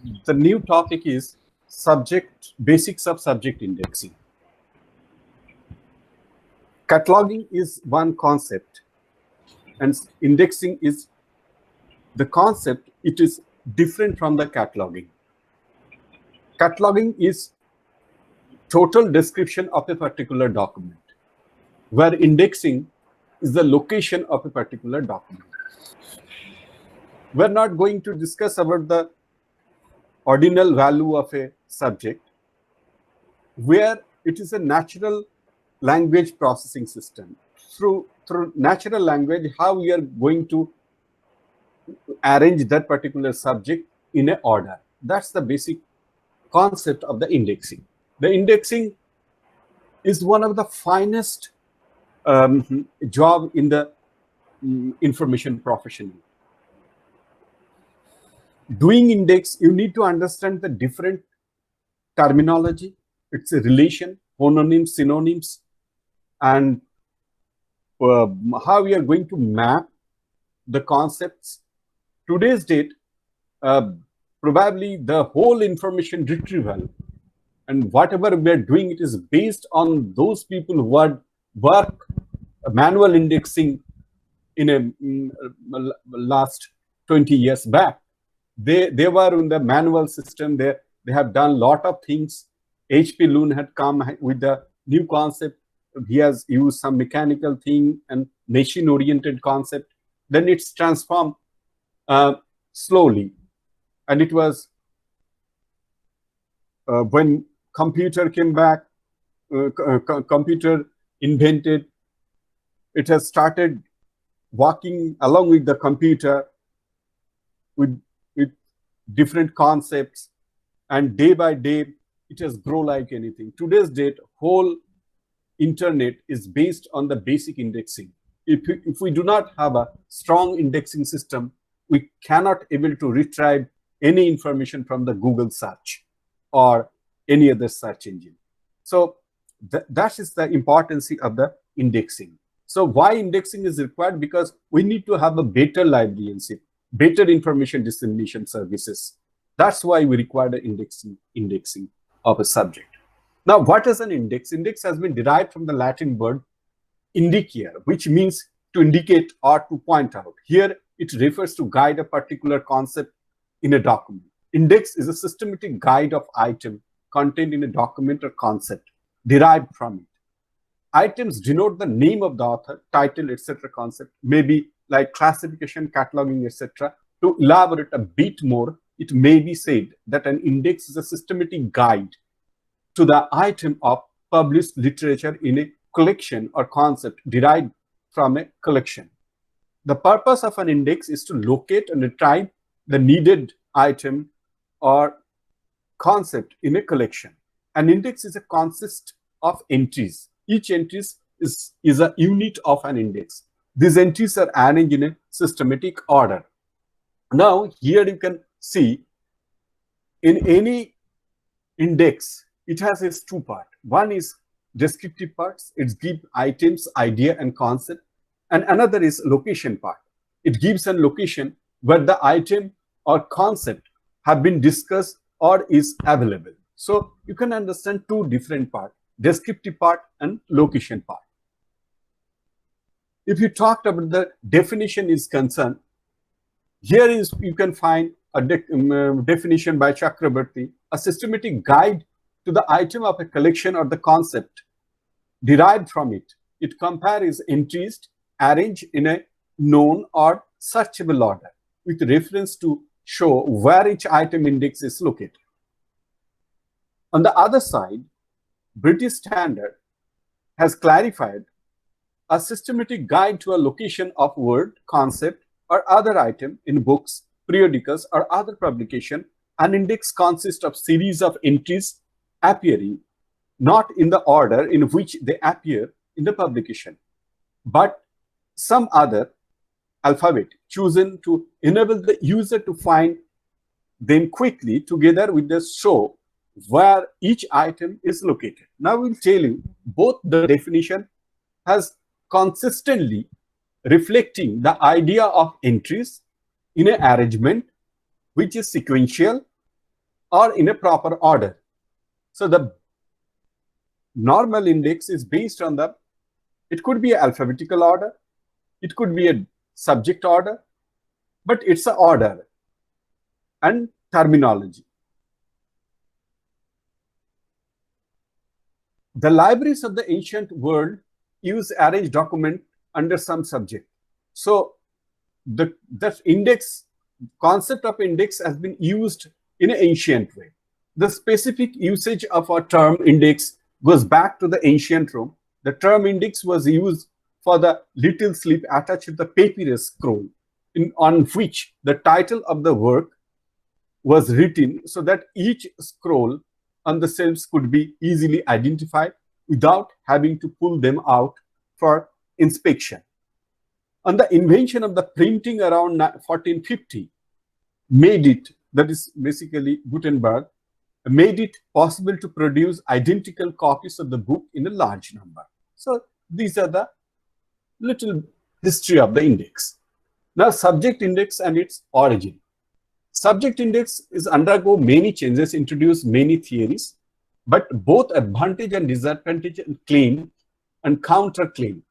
The new topic is basics of subject indexing. Cataloging is one concept, and indexing is the concept. It is different from the cataloging. Cataloging is total description of a particular document, where indexing is the location of a particular document. We're not going to discuss about the ordinal value of a subject, where it is a natural language processing system. Through natural language, how we are going to arrange that particular subject in an order. That's the basic concept of the indexing. The indexing is one of the finest job in the information profession. Doing index, you need to understand the different terminology, its a relation, homonyms, synonyms, and how we are going to map the concepts. Today's date, probably the whole information retrieval and whatever we are doing, it is based on those people who had work manual indexing in a last 20 years back. They were in the manual system. They have done a lot of things. H.P. Loon had come with the new concept. He has used some mechanical thing and machine-oriented concept. Then it's transformed slowly. And it was when computer came back, computer invented, it has started walking along with the computer with different concepts, and day by day it has grown like anything. Today's date, whole internet is based on the basic indexing. If we do not have a strong indexing system, we cannot able to retrieve any information from the Google search or any other search engine. So that is the importance of the indexing. So why indexing is required? Because we need to have a better librarianship, better information dissemination services. That's why we require the indexing of a subject. Now, what is an index? Index has been derived from the Latin word indicare, which means to indicate or to point out. Here, it refers to guide a particular concept in a document. Index is a systematic guide of item contained in a document or concept derived from it. Items denote the name of the author, title, etc. concept, maybe like classification, cataloging, etc. To elaborate a bit more, it may be said that an index is a systematic guide to the item of published literature in a collection or concept derived from a collection. The purpose of an index is to locate and retrieve the needed item or concept in a collection. An index is a consist of entries. Each entry is a unit of an index. These entries are arranged in a systematic order. Now, here you can see in any index, it has its two parts. One is descriptive parts. It gives items, idea, and concept. And another is location part. It gives a location where the item or concept have been discussed or is available. So you can understand two different parts, descriptive part and location part. If you talked about the definition is concerned, here is you can find a definition by Chakrabarty, a systematic guide to the item of a collection or the concept derived from it. It compares entries arranged in a known or searchable order with reference to show where each item index is located. On the other side, British Standard has clarified a systematic guide to a location of word, concept, or other item in books, periodicals, or other publication. An index consists of series of entries appearing not in the order in which they appear in the publication, but some other alphabet chosen to enable the user to find them quickly together with the show where each item is located. Now we'll tell you both the definition has consistently reflecting the idea of entries in an arrangement which is sequential or in a proper order. So the normal index is based on it could be an alphabetical order, it could be a subject order, but it's an order and terminology. The libraries of the ancient world use arranged document under some subject. So the index, concept of index has been used in an ancient way. The specific usage of a term index goes back to the ancient Rome. The term index was used for the little slip attached to the papyrus scroll, on which the title of the work was written, so that each scroll on the shelves could be easily identified without having to pull them out for inspection. And the invention of the printing around 1450 made it, that is basically Gutenberg, made it possible to produce identical copies of the book in a large number. So these are the little history of the index. Now, subject index and its origin. Subject index is undergo many changes, introduce many theories, but both advantage and disadvantage claim and counterclaim.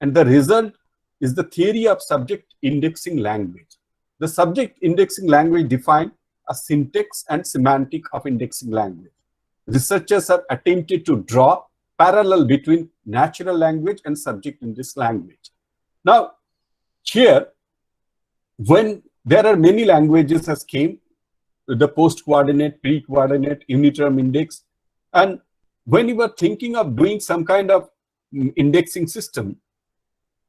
And the result is the theory of subject indexing language. The subject indexing language defines a syntax and semantic of indexing language. Researchers have attempted to draw parallel between natural language and subject index language. Now, here, when there are many languages as came, the post-coordinate, pre-coordinate, uniterm index, and when you were thinking of doing some kind of indexing system,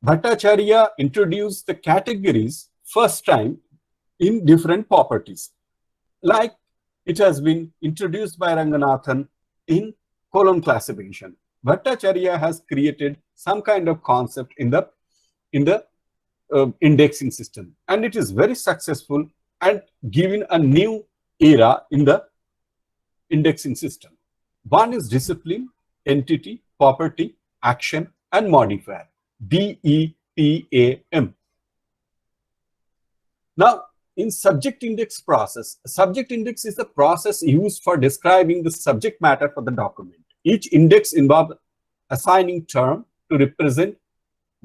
Bhattacharya introduced the categories first time in different properties, like it has been introduced by Ranganathan in column classification. Bhattacharya has created some kind of concept in the indexing system, and it is very successful and given a new era in the indexing system. One is discipline, entity, property, action, and modifier. DEPAM. Now, in subject index process, subject index is the process used for describing the subject matter for the document. Each index involves assigning term to represent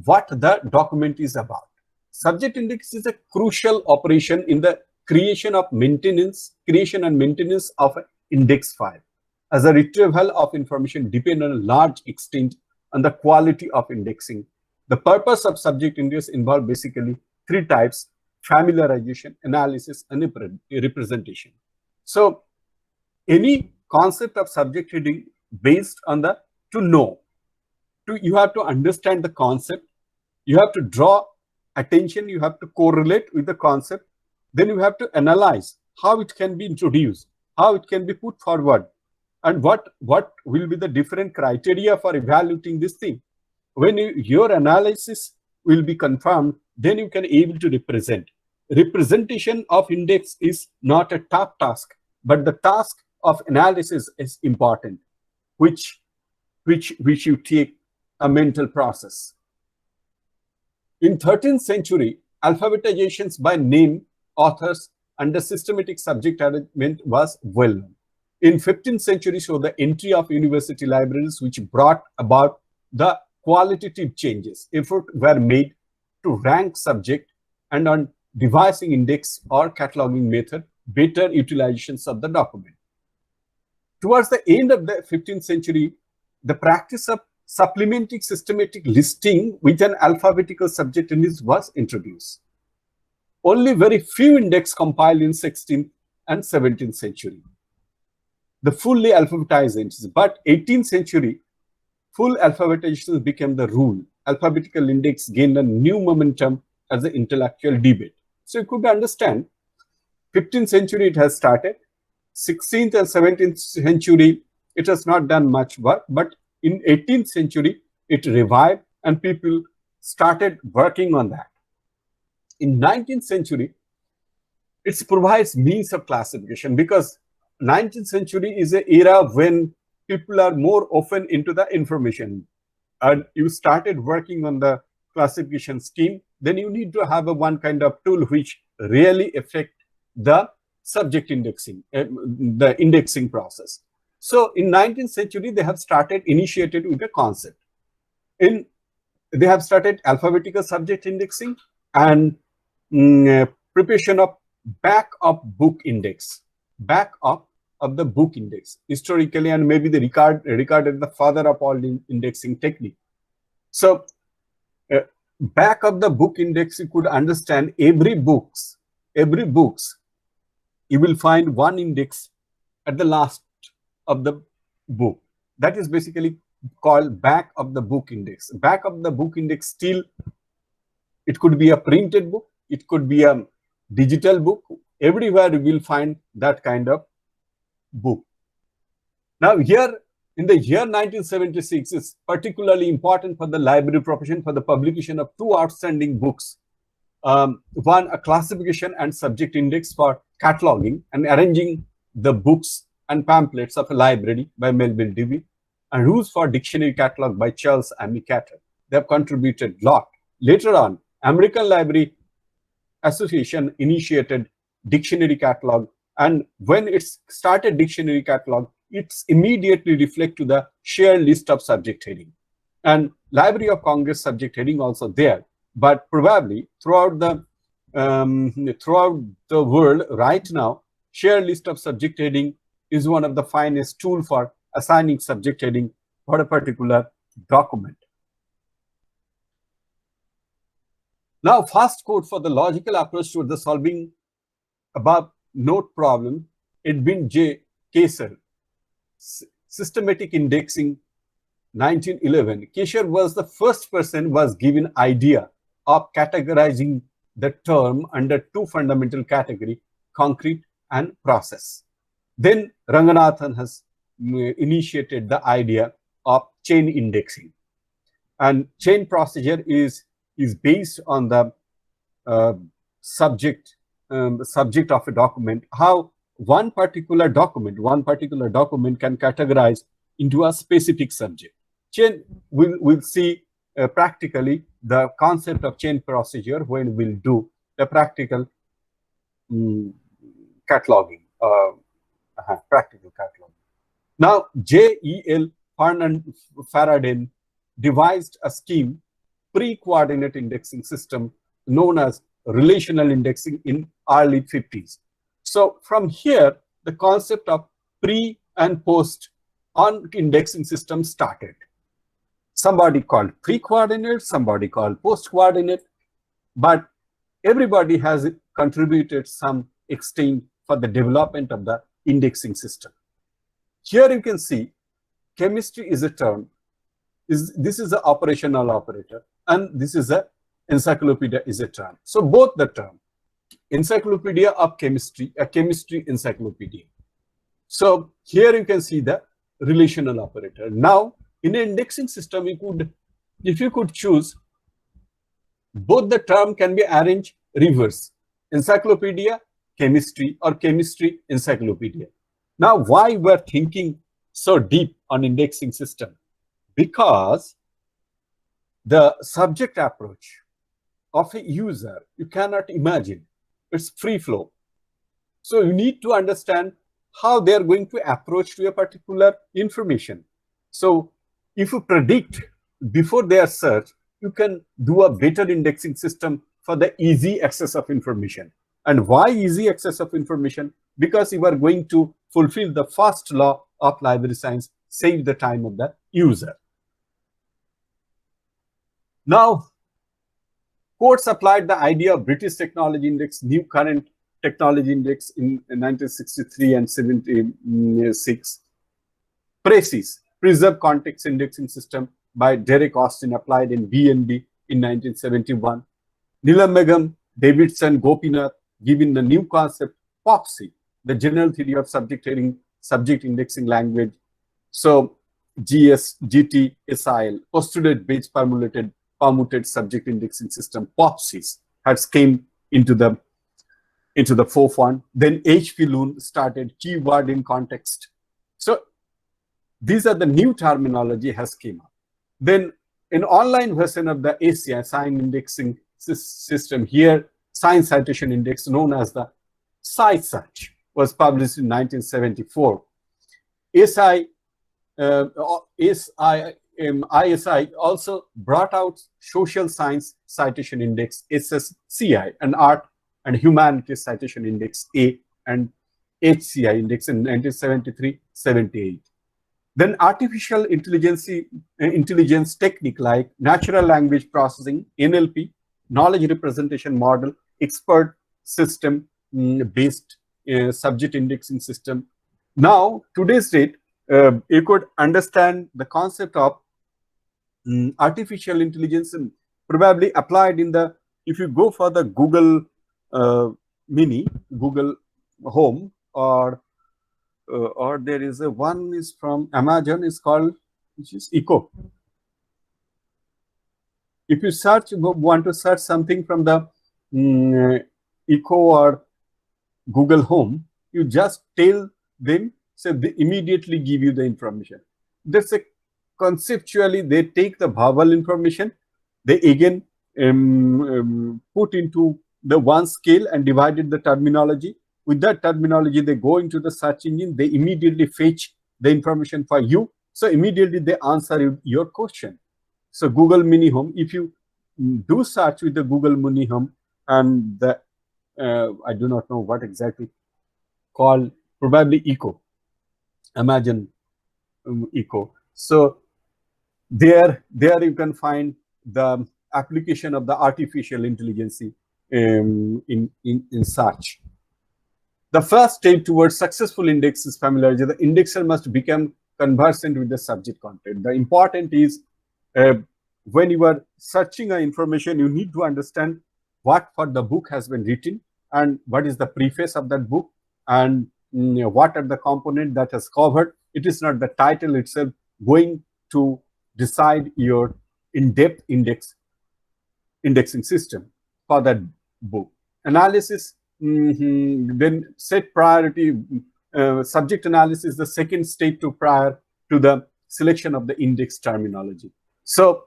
what the document is about. Subject index is a crucial operation in the creation and maintenance of an index file. As a retrieval of information depends on a large extent on the quality of indexing. The purpose of subject index involves basically three types: familiarization, analysis, and representation. So any concept of subject heading based on the you have to understand the concept, you have to draw attention, you have to correlate with the concept, then you have to analyze how it can be introduced, how it can be put forward, and what will be the different criteria for evaluating this thing. When your analysis will be confirmed, then you can able to represent. Representation of index is not a top task, but the task of analysis is important, which you take a mental process. In 13th century, alphabetizations by name, authors, and the systematic subject arrangement was well known. In 15th century, so the entry of university libraries, which brought about the qualitative changes. Efforts were made to rank subject and on devising index or cataloging method, better utilizations of the document. Towards the end of the 15th century, the practice of supplementing systematic listing with an alphabetical subject index was introduced. Only very few index compiled in 16th and 17th century. The fully alphabetized index, but 18th century, full alphabetization became the rule. Alphabetical index gained a new momentum as an intellectual debate. So you could understand, 15th century it has started, 16th and 17th century it has not done much work, but in 18th century it revived and people started working on that. In 19th century, it provides means of classification, because 19th century is an era when people are more often into the information, and you started working on the classification scheme, then you need to have one kind of tool which really affect the subject indexing, the indexing process. So in 19th century, they have initiated with a concept. They have started alphabetical subject indexing and preparation of back of book index, the book index historically, and maybe they regarded the father of all indexing technique. So back of the book index, you could understand every books, you will find one index at the last of the book. That is basically called back of the book index. Back of the book index, still it could be a printed book, it could be a digital book. Everywhere you will find that kind of book. Now here in the year 1976 is particularly important for the library profession for the publication of two outstanding books. One, a classification and subject index for cataloging and arranging the books and pamphlets of a library by Melville Dewey, and rules for dictionary catalog by Charles Amicator. They have contributed a lot. Later on, American Library Association initiated dictionary catalog, and when it started dictionary catalog, it's immediately reflect to the shared list of subject heading. And Library of Congress subject heading also there, but probably throughout the world right now, shared list of subject heading is one of the finest tool for assigning subject heading for a particular document. Now, fast code for the logical approach to the solving above note problem, Edwin J. Kaiser, systematic indexing, 1911. Kaiser was the first person was given idea of categorizing the term under two fundamental categories, concrete and process. Then Ranganathan has initiated the idea of chain indexing, and chain procedure is based on the subject of a document, how one particular document can categorize into a specific subject. Chain, we'll see practically the concept of chain procedure when we'll do the practical cataloging. Practical cataloging. Now, J.E.L. Faraday devised a scheme, pre-coordinate indexing system known as relational indexing in early 50s. So from here, the concept of pre and post on indexing system started. Somebody called pre-coordinate, somebody called post-coordinate, but everybody has contributed some extent for the development of the indexing system. Here you can see chemistry is a term. This is the operational operator, and this is a encyclopedia is a term. So both the term, encyclopedia of chemistry, a chemistry encyclopedia. So here you can see the relational operator. Now in an indexing system, if you could choose, both the term can be arranged reverse, encyclopedia, chemistry, or chemistry, encyclopedia. Now why we're thinking so deep on indexing system? Because the subject approach of a user, you cannot imagine. It's free flow. So you need to understand how they're going to approach to a particular information. So if you predict before their search, you can do a better indexing system for the easy access of information. And why easy access of information? Because you are going to fulfill the first law of library science, save the time of the user. Now, Coates applied the idea of British Technology Index, New Current Technology Index in 1963 and 76. PRECIS, Preserved Context Indexing System by Derek Austin, applied in BNB in 1971. Nilamegam, Davidson, Gopinath given the new concept POPSI, the general theory of subject indexing language. So GT, SIL, postulated base permuted subject indexing system, POPSIS, has came into the forefront. Then H.P. Loon started keyword in context. So these are the new terminology has came up. Then an online version of the ACI, sign indexing system here, Science Citation Index, known as the Site search was published in 1974. ISI also brought out Social Science Citation Index, SSCI, and Art and Humanities Citation Index, A, and HCI Index in 1973-78. Then artificial intelligence technique like natural language processing, NLP, knowledge representation model, expert system based subject indexing system. Now, today's date, you could understand the concept of artificial intelligence and probably applied in the, if you go for the Google Mini, Google Home, or there is a one is from Amazon, is called, which is Echo. If you want to search something from the Echo or Google Home, you just tell them, so they immediately give you the information. That's a conceptually, they take the verbal information, they again put into the one scale and divided the terminology. With that terminology, they go into the search engine, they immediately fetch the information for you. So immediately they answer your question. So Google Mini Home, if you do search with the Google Mini Home and the, I do not know what exactly called, probably Echo, Amazon Echo. So there you can find the application of the artificial intelligence in search. The first step towards successful index is familiarity. The indexer must become conversant with the subject content. The important is when you are searching information, you need to understand what for the book has been written and what is the preface of that book and what are the components that has covered. It is not the title itself going to decide your in-depth indexing system for that book. Analysis, then set priority. Subject analysis is the second step to prior to the selection of the index terminology. So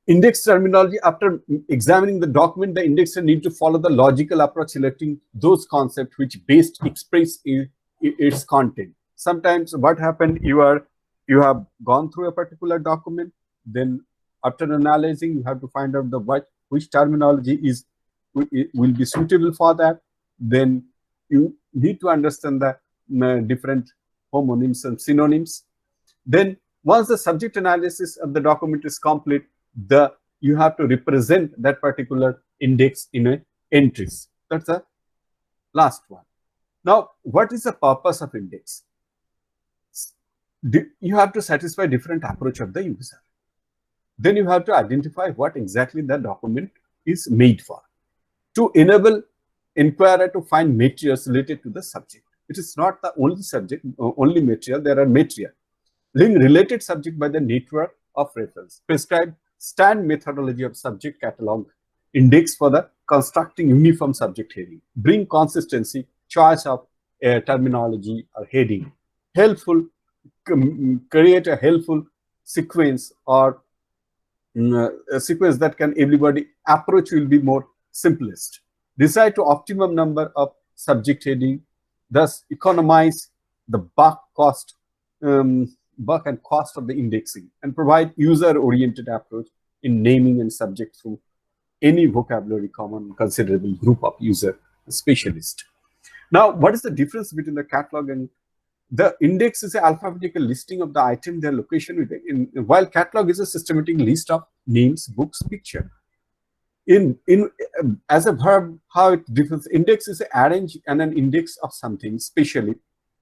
index terminology, after examining the document, the indexer needs to follow the logical approach, selecting those concepts which best express its content. Sometimes what happened, you have gone through a particular document, then after analyzing, you have to find out which terminology will be suitable for that. Then you need to understand the different homonyms and synonyms. Then once the subject analysis of the document is complete, you have to represent that particular index in entries. That's the last one. Now, what is the purpose of index? You have to satisfy different approach of the user. Then you have to identify what exactly the document is made for. To enable inquirer to find materials related to the subject. It is not the only subject, only material. There are material. Link related subject by the network of reference. Prescribe stand methodology of subject catalog. Index for the constructing uniform subject heading. Bring consistency, choice of terminology or heading. Helpful, create a helpful sequence or a sequence that can everybody approach will be more simplest. Decide to optimum number of subject heading, thus economize the buck and cost of the indexing, and provide user-oriented approach in naming and subject through any vocabulary common considerable group of user specialist. Now, what is the difference between the catalog and the index? Is an alphabetical listing of the item, their location, while catalog is a systematic list of names, books, picture. As a verb, how it differs. Index is arrange and an index of something, especially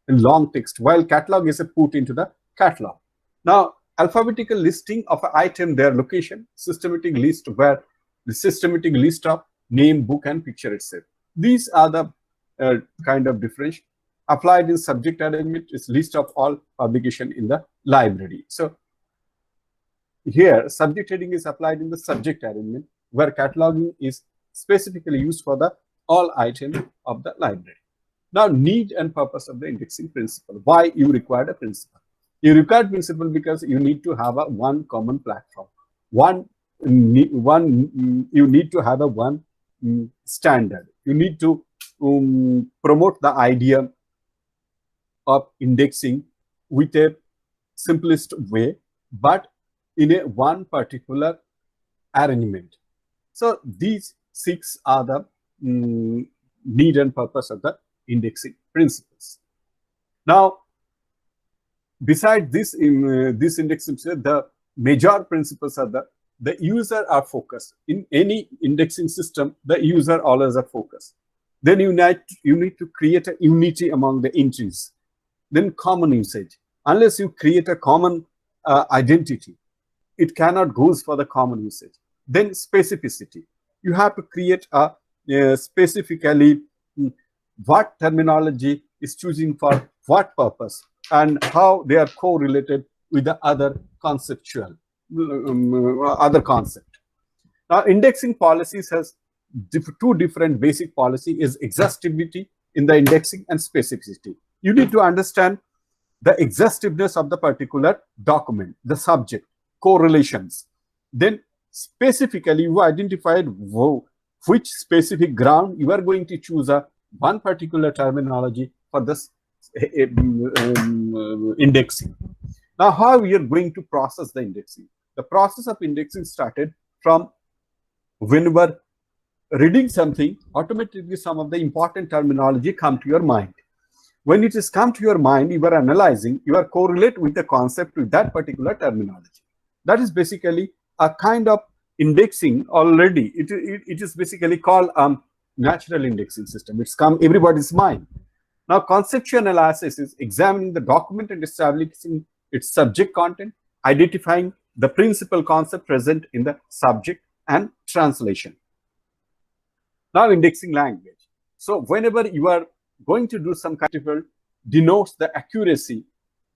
in long text, while catalog is a put into the catalog. Now, alphabetical listing of an item, their location, systematic list where the systematic list of name, book, and picture itself. These are the kind of difference. Applied in subject arrangement is list of all publication in the library. So here, subject heading is applied in the subject arrangement, where cataloging is specifically used for the all items of the library. Now, need and purpose of the indexing principle. Why you require a principle? You require principle because you need to have a one common platform. You need to have a one standard. You need to promote the idea of indexing with a simplest way, but in a one particular arrangement. So these 6 are the need and purpose of the indexing principles. Now, beside this, this indexing, the major principles are the user are focused. In any indexing system, the user always are focused. Then you need to create a unity among the entries. Then common usage. Unless you create a common identity, it cannot goes for the common usage. Then specificity. You have to create a specifically what terminology is choosing for what purpose and how they are correlated with the other conceptual other concept. Now, indexing policies has two different basic policy is exhaustibility in the indexing and specificity. You need to understand the exhaustiveness of the particular document, the subject, correlations. Then specifically you identified which specific ground you are going to choose one particular terminology for this indexing. Now, how we are going to process the indexing? The process of indexing started from when we are reading something, automatically some of the important terminology come to your mind. When it is come to your mind, you are analyzing, you are correlate with the concept with that particular terminology. That is basically a kind of indexing already. It is basically called natural indexing system. It's come everybody's mind. Now, conceptual analysis is examining the document and establishing its subject content, identifying the principal concept present in the subject and translation. Now, indexing language. So, whenever you are going to do some kind of denotes the accuracy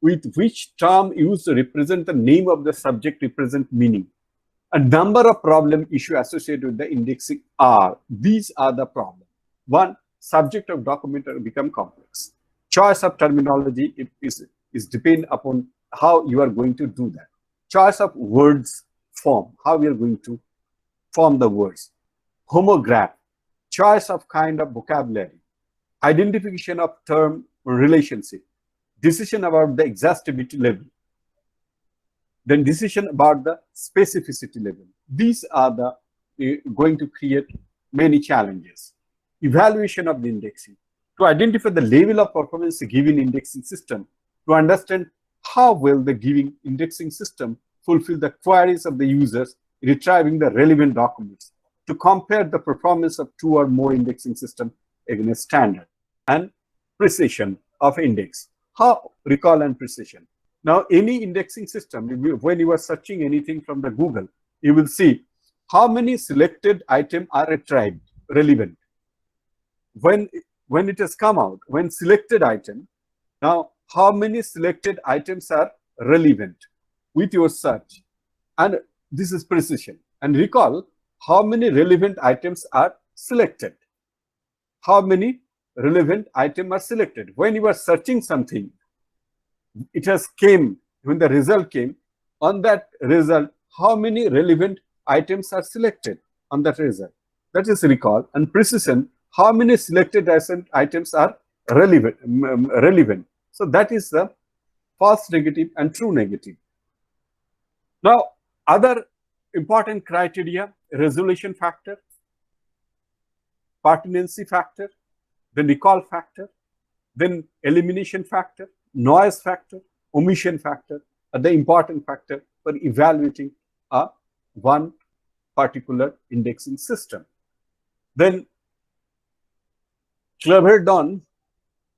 with which term used to represent the name of the subject represent meaning. A number of problem issue associated with the indexing are. These are the problem. One, subject of document become complex. Choice of terminology is depend upon how you are going to do that. Choice of words form, how we are going to form the words. Homograph, choice of kind of vocabulary. Identification of term relationship. Decision about the exhaustibility level. Then decision about the specificity level. These are the going to create many challenges. Evaluation of the indexing. To identify the level of performance given indexing system, to understand how well the given indexing system fulfill the queries of the users retrieving the relevant documents, to compare the performance of 2 or more indexing systems against standard, and precision of index. How recall and precision. Now, any indexing system, when you are searching anything from the Google, you will see how many selected items are retrieved, relevant. When it has come out, when selected item, now how many selected items are relevant with your search, and this is precision. And recall how many relevant items are selected. How many relevant items are selected. When you are searching something, it has came, when the result came, on that result, how many relevant items are selected on that result. That is recall. And precision, how many selected items are relevant. So that is the false negative and true negative. Now, other important criteria, resolution factor, pertinency factor, then recall factor, then elimination factor, noise factor, omission factor are the important factor for evaluating one particular indexing system. Then Cleverdon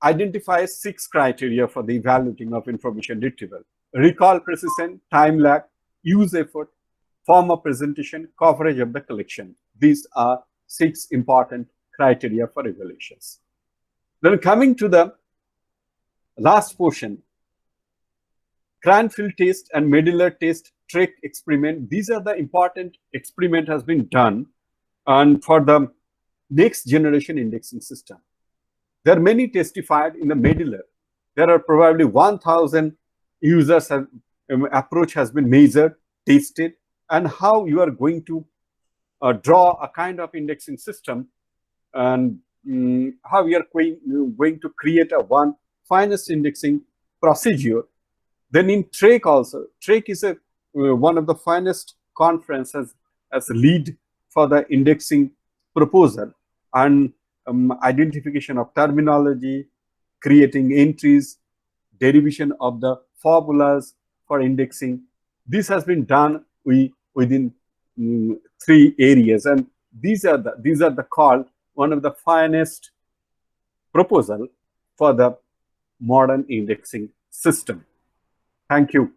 identifies 6 criteria for the evaluating of information retrieval: recall precision, time lag, use effort, form of presentation, coverage of the collection. These are 6 important criteria for evaluations. Then coming to the last portion, Cranfield test and Medler test trick experiment. These are the important experiment has been done and for the next generation indexing system. There are many testified in the Medler. There are probably 1,000 users approach has been measured, tested, and how you are going to draw a kind of indexing system and how we are going to create a one finest indexing procedure. Then in TRACE also, TRACE is a one of the finest conferences as a lead for the indexing proposal and identification of terminology, creating entries, derivation of the formulas for indexing. This has been done within 3 areas, and these are the called one of the finest proposal for the modern indexing system. Thank you.